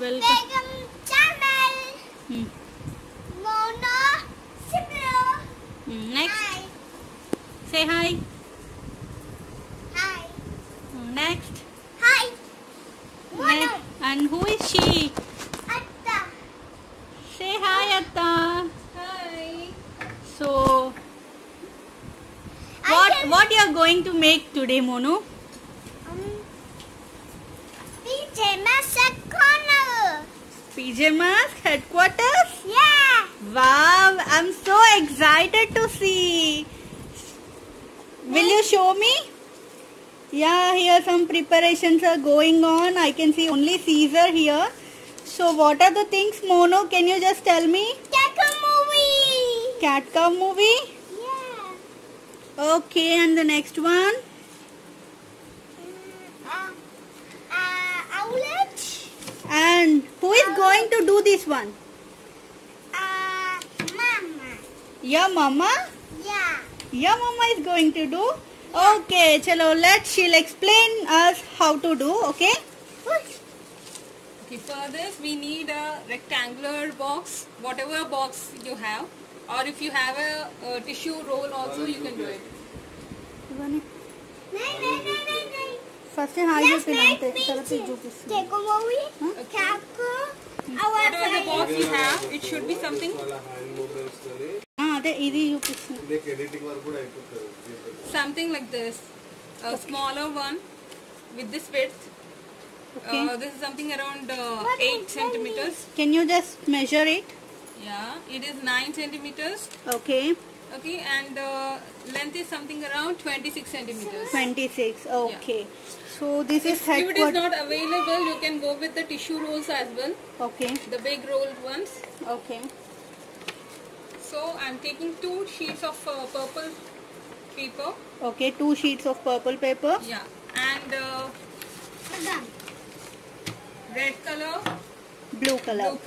Welcome channel. Mono Sipro. Next. Hi. Say hi. Hi. Next. Hi. Mono. Next. And who is she? Atta. Say hi, Atta. Hi. So, what you are going to make today, Monu? PJ Masks headquarters? Yeah. Wow, I'm so excited to see. Will you show me? Yeah, here some preparations are going on. I can see only Caesar here. So what are the things, Mono? Can you just tell me? Cat movie. Cat cow movie? Yeah. Okay, and the next one? Owlet. And who is going to do this one? Mama. Your mama? Yeah. Your mama is going to do? Okay, chalo, she'll explain us how to do, okay? Okay, for this we need a rectangular box, whatever box you have, or if you have a tissue roll also you can do it. First hi Let's make take a movie. Whatever the box you have, it should be something like this. A smaller one with this width. Okay. This is something around 8 centimeters. Can you just measure it? Yeah, it is 9 centimeters. Okay. Okay, and length is something around 26 centimeters. 26. Okay. Yeah. So this is If it is headquarters. not available, you can go with the tissue rolls as well. Okay. The big rolled ones. Okay. So I'm taking 2 sheets of purple paper. Okay, 2 sheets of purple paper. Yeah, and red color, blue color,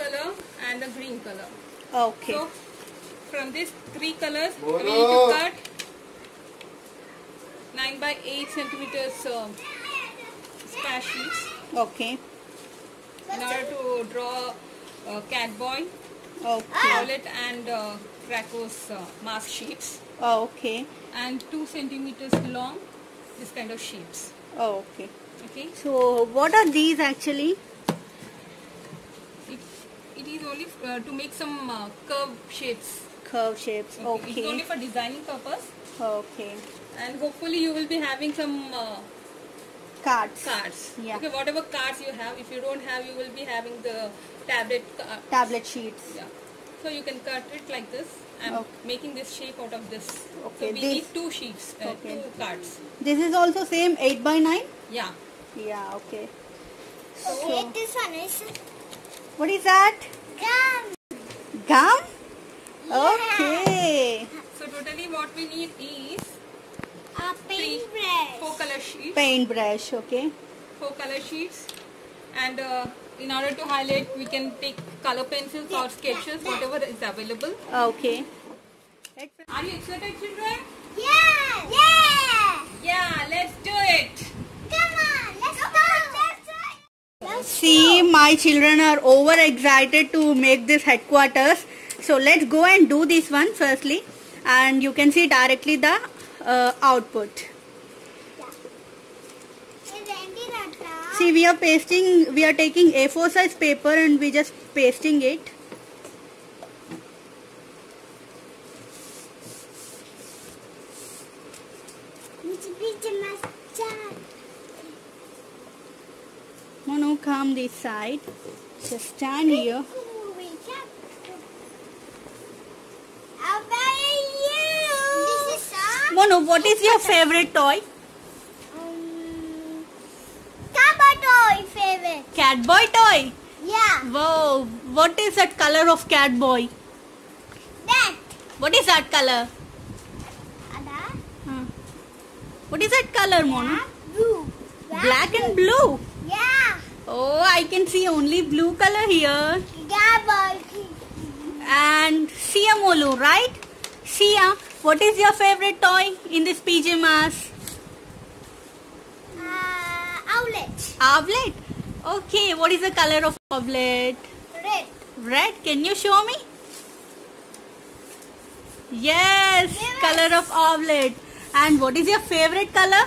and a green color. Okay. So from these 3 colors, we need to cut 9 by 8 centimeters square sheets. Okay. In order to draw cat boy, Okay. Owlet and Krako's mask sheets, Okay. and 2 centimeters long, this kind of sheets. Okay. Okay. So what are these actually? It is only to make some curve shapes. Curve shapes. Okay. It's only Okay. for designing purpose, Okay. and hopefully you will be having some Cards. cards. Yeah. Okay, whatever cards you have. If you don't have, you will be having the Tablet sheets. Yeah. So you can cut it like this. I'm Okay. making this shape out of this. Okay, So we this- need 2 sheets, Okay. 2 cards. This is also same 8 by 9? Yeah. Yeah, okay. Okay, this one is What is that? gum. Gum? Yeah. Okay. So totally what we need is A paintbrush. 4 color sheets. Paintbrush, okay. 4 color sheets, and in order to highlight we can take color pencils or sketches, whatever is available. Okay. Are you excited, children? Yeah. Yeah. Yeah, let's do it. Come on, let's go. Let's See, my children are overexcited to make this headquarters. So let's go and do this one firstly, and you can see directly the output. See, we are taking A4 size paper and we just pasting it. Mono, come this side. Just stand here. Mono, what is your favorite toy? Favorite. Cat boy toy. Yeah. Wow, what is that color of cat boy? That. What is that color? What is that color, Mono? Blue. Black and blue. Yeah. Oh, I can see only blue color here. Yeah, And Sia Molu, right? Sia, what is your favorite toy in this PJ Masks? Owlet. Owlet. Okay, what is the color of oblet? Red. Red. Can you show me? Yes, Yes. color of oblet. And what is your favorite color?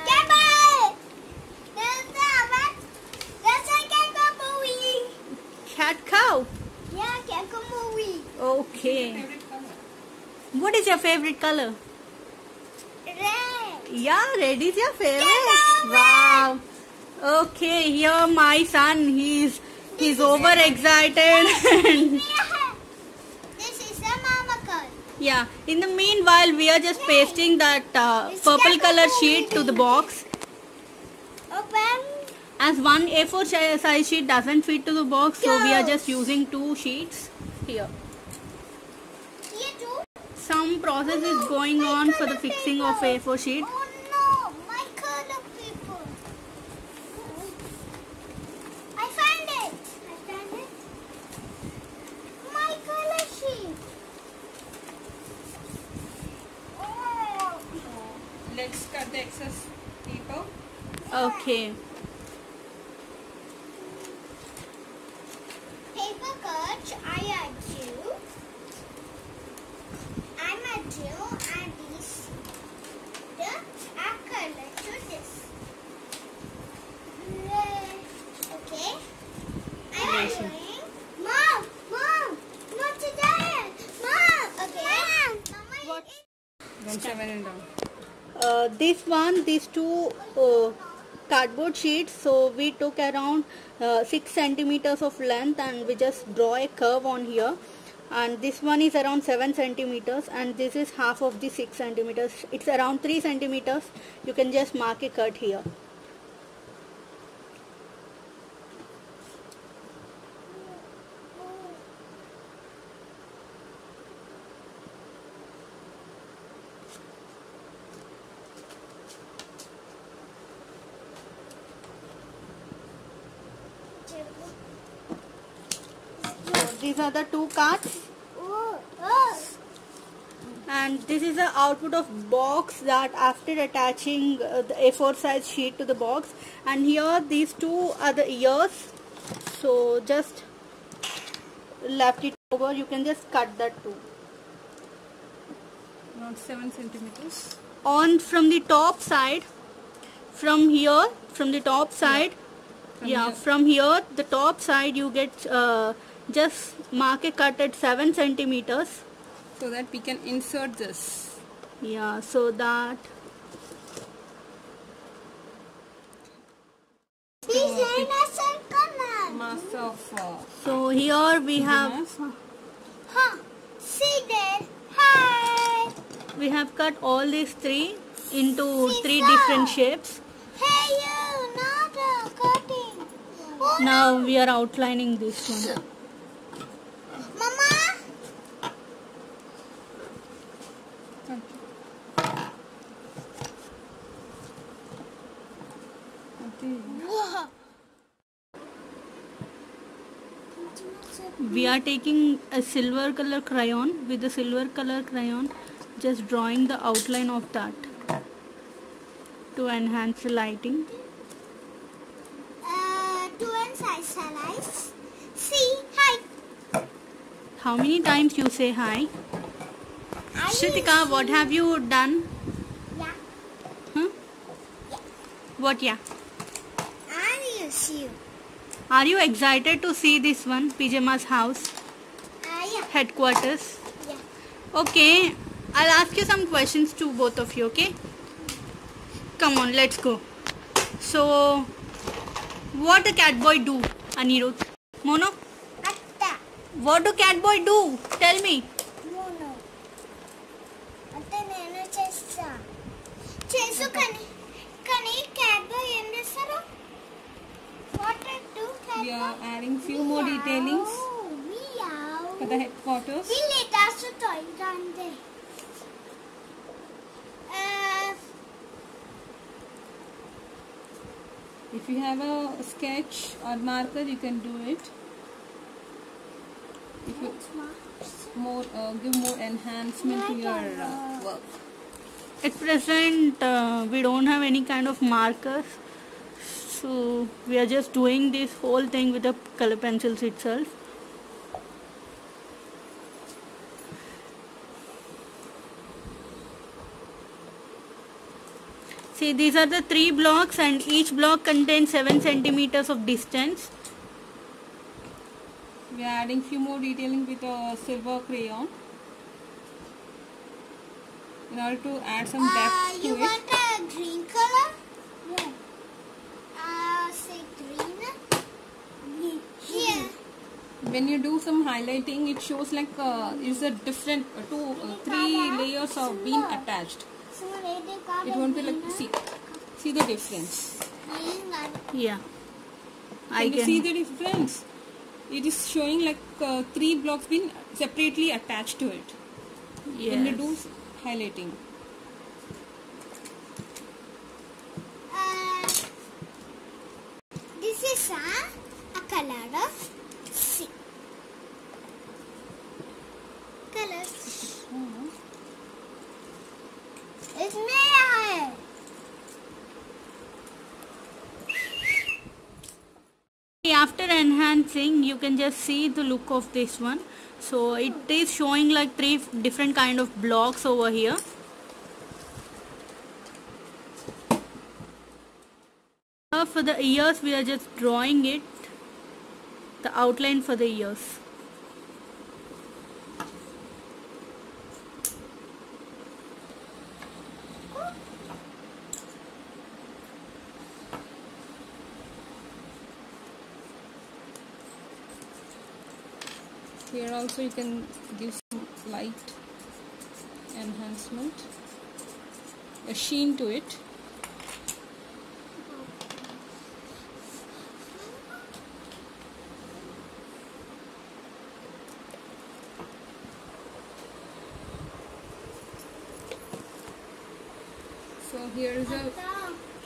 Cowboy. There's a cowboy movie. Cat cow. Yeah, cowboy movie. Okay. Favorite color? What is your favorite color? Red. Yeah, red is your favorite. Yeah, Wow. Okay, here my son, he's overexcited. This is a mama card. Yeah. In the meanwhile, we are just pasting that purple color sheet to the box. Open. As one A4 size sheet doesn't fit to the box, so we are just using 2 sheets here. Here too. Some process is going on for the fixing of A4 sheet. Oh no, my color paper. I found it. My color sheet. Oh. Let's cut the excess paper. Okay. Paper cut, I add you. I'm a Jew and this the color to this. Okay. I'm doing. Mom, not today. Mom, okay. Mama, What? 1/7 and down. These 2 cardboard sheets, so we took around 6 centimeters of length and we just draw a curve on here, and this one is around 7 centimeters and this is half of the 6 centimeters. It's around 3 centimeters. You can just mark a cut here. These are the 2 cards. And this is the output of box that after attaching the A4 size sheet to the box. And here these 2 are the ears. So just left it over. You can just cut that too. Around 7 centimeters. On from the top side, from here, from the top side, from here, the top side you get just mark a cut at 7 centimeters. So that we can insert this. Yeah, so that Mass of so here we have mass. See there. Hi. we have cut all these 3 into 3 different shapes. Hey you, not cutting. Oh, Now we are outlining this one. Mama. Whoa. We are taking a silver color crayon. With the silver color crayon, just drawing the outline of that to enhance the lighting. To size. See, hi. How many times you say hi? Shritika, what have you done? Yeah. Huh? What, yeah? I use you. Are you excited to see this one, Pyjamas house, Yeah. headquarters? Yeah. Okay, I'll ask you some questions to both of you, okay? Come on, let's go. So, what a cat boy do, Anirudh? Mono? Atta. What do cat boy do? Tell me. Mono. Atta nenu chesta. Chesu kani cat boy em chestaru? What do cat We boy? are adding few more detailings Meow. for the headquarters. We let us to toy grande. If you have a sketch or marker, you can do it. If you more give more enhancement to your work. At present, we don't have any kind of markers. So we are just doing this whole thing with the color pencils itself. See, these are the 3 blocks and each block contains 7 centimeters of distance. We are adding few more detailing with a silver crayon in order to add some depth to you it. want a green color? Yeah. Say green. Here. When you do some highlighting, it shows like is a different 3 layers of being attached. It won't be like, see the difference. Yeah, Can you see the difference? It is showing like 3 blocks being separately attached to it. Yes. When you do highlighting. This is a color of C. Colors. इसमें है. After enhancing, you can just see the look of this one. So it is showing like 3 different kind of blocks over here. For the ears, we are just drawing it, the outline for the ears. Here also you can give some light enhancement, a sheen to it. So here is a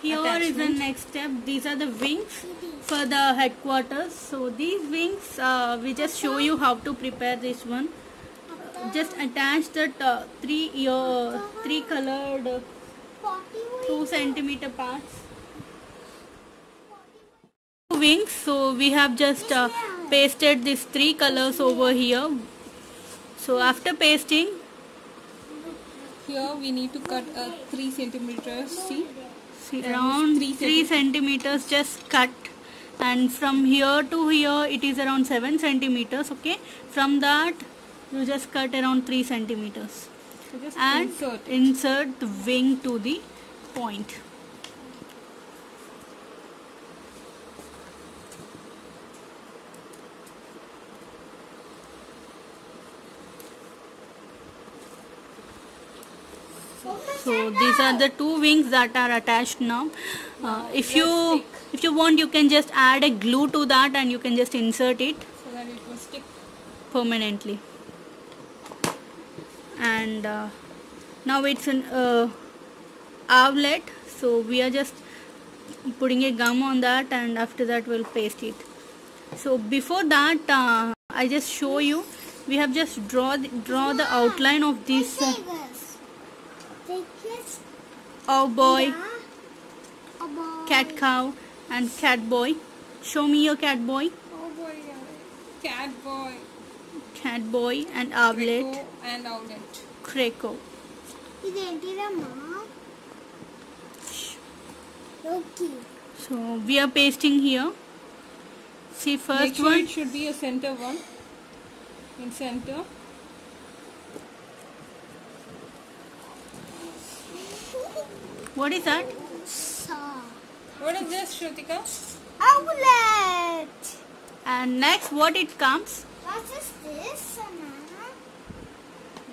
Here is the attachment. next step. These are the wings for the headquarters. So these wings, we just show you how to prepare this one. Just attach that 3 colored 2 centimeter parts. Wings. So we have just pasted these 3 colors over here. So after pasting, Here we need to cut 3 centimeters. See, around 3 centimeters just cut, and from here to here it is around 7 centimeters. Okay, from that you just cut around 3 centimeters So just and insert the wing to the point. So these are the 2 wings that are attached now. If you want, you can just add a glue to that and you can just insert it so that it will stick. permanently. And now it's an outlet, so we are just putting a gum on that, and after that we'll paste it. So before that, I just show you, we have just draw the outline of this oh boy, cat cow and cat boy. Show me your cat boy. Oh boy, cat boy. Cat boy and owlet. Greco and owlet. Greco. So we are pasting here. See, Make first sure one. it should be a center one. In center. What is that? What is this, Shrutika? Outlet. And next, what it comes? What is this, Anna?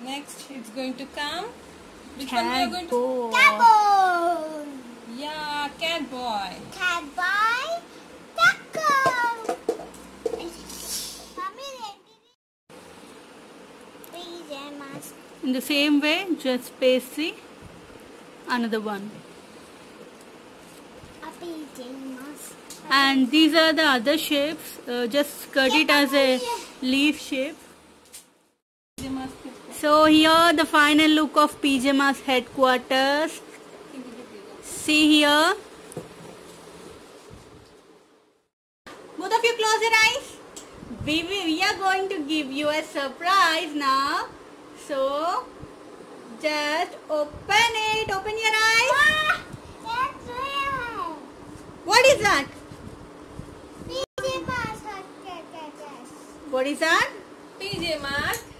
Next, it's going to come. Which one we are Cat going to? boy. Cat boy. Yeah, cat boy. Cat boy. Taco. Pajamas. In the same way, just paste the another one. Pajamas. And these are the other shapes. Just cut it as a leaf shape. So here the final look of PJMAS headquarters. See here. Both of you close your eyes. We are going to give you a surprise now. So, just open it. Open your eyes. That's real. What is that? PJ Masks. What is that? PJ Masks.